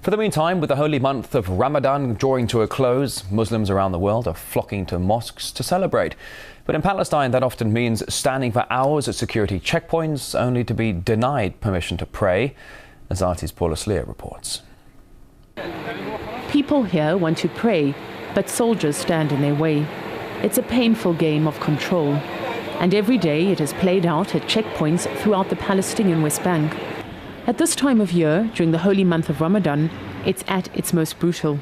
For the meantime, with the holy month of Ramadan drawing to a close, Muslims around the world are flocking to mosques to celebrate. But in Palestine, that often means standing for hours at security checkpoints, only to be denied permission to pray, as RT's Paula Sleer reports. People here want to pray, but soldiers stand in their way. It's a painful game of control, and every day it is played out at checkpoints throughout the Palestinian West Bank. At this time of year, during the holy month of Ramadan, it's at its most brutal.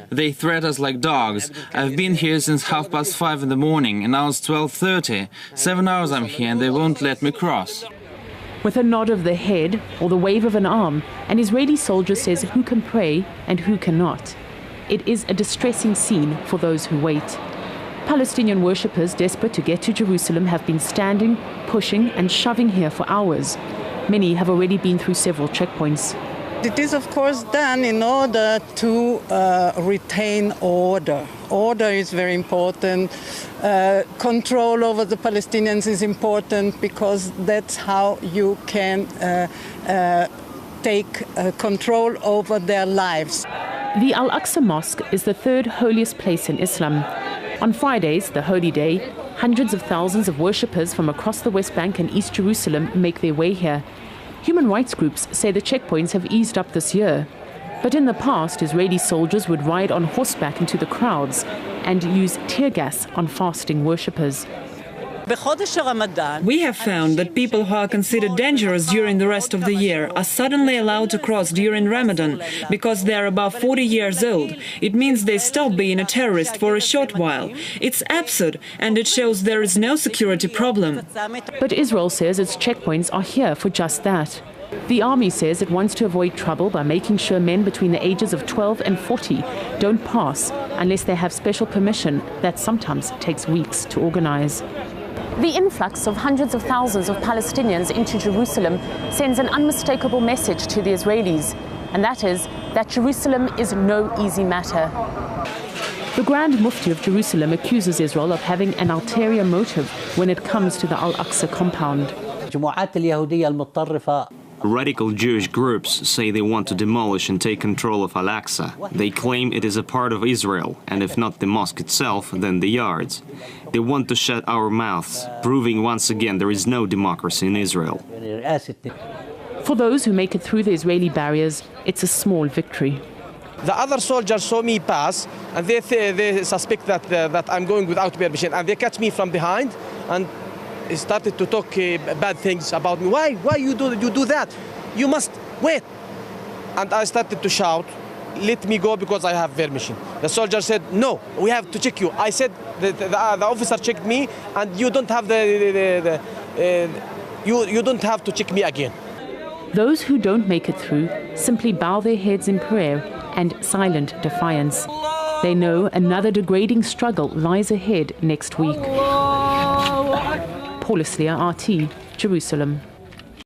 They threat us like dogs. I've been here since 5:30 in the morning, and now it's 12:30. 7 hours I'm here and they won't let me cross. With a nod of the head or the wave of an arm, an Israeli soldier says who can pray and who cannot. It is a distressing scene for those who wait. Palestinian worshippers desperate to get to Jerusalem have been standing, pushing and shoving here for hours. Many have already been through several checkpoints. It is, of course, done in order to retain order. Order is very important. Control over the Palestinians is important because that's how you can take control over their lives. The Al-Aqsa Mosque is the third holiest place in Islam. On Fridays, the holy day, hundreds of thousands of worshippers from across the West Bank and East Jerusalem make their way here. Human rights groups say the checkpoints have eased up this year. But in the past, Israeli soldiers would ride on horseback into the crowds and use tear gas on fasting worshippers. We have found that people who are considered dangerous during the rest of the year are suddenly allowed to cross during Ramadan because they are above 40 years old. It means they stop being a terrorist for a short while. It's absurd, and it shows there is no security problem. But Israel says its checkpoints are here for just that. The army says it wants to avoid trouble by making sure men between the ages of 12 and 40 don't pass unless they have special permission that sometimes takes weeks to organize. The influx of hundreds of thousands of Palestinians into Jerusalem sends an unmistakable message to the Israelis, and that is that Jerusalem is no easy matter. The Grand Mufti of Jerusalem accuses Israel of having an ulterior motive when it comes to the Al-Aqsa compound. Radical Jewish groups say they want to demolish and take control of Al-Aqsa. They claim it is a part of Israel, and if not the mosque itself, then the yards. They want to shut our mouths, proving once again there is no democracy in Israel. For those who make it through the Israeli barriers, it's a small victory. The other soldiers saw me pass, and they suspect that I'm going without permission, and they catch me from behind and started to talk bad things about me. Why you do that? You must wait. And I started to shout, let me go because I have permission. The soldier said, no, we have to check you. I said, the officer checked me, and you don't have you don't have to check me again. Those who don't make it through simply bow their heads in prayer and silent defiance. They know another degrading struggle lies ahead next week. Paula Sleer, RT, Jerusalem.